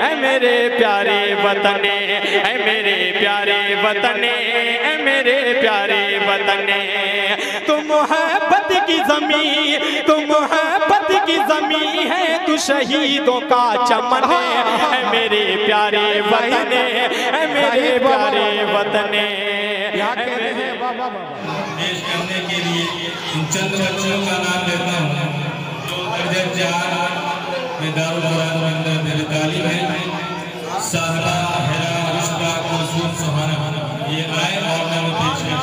ऐ मेरे प्यारे वतने, ऐ मेरे प्यारे वतने, ऐ मेरे प्यारे वतने। तुम मोहब्बत की ज़मीं, तुम मोहब्बत की ज़मीं है, तू शहीदों का चमन है। ऐ मेरे प्यारे वतने, ऐ मेरे प्यारे वतने। पेश करने के लिए इन चंद बच्चों का नाम लेता हूँ जो दर्जे 4 में दारुल कुरान के अंदर मेरे तालीम है। साहबा हेरा रिश्ता मसूद सुहाना ये आए और मैं पेश कर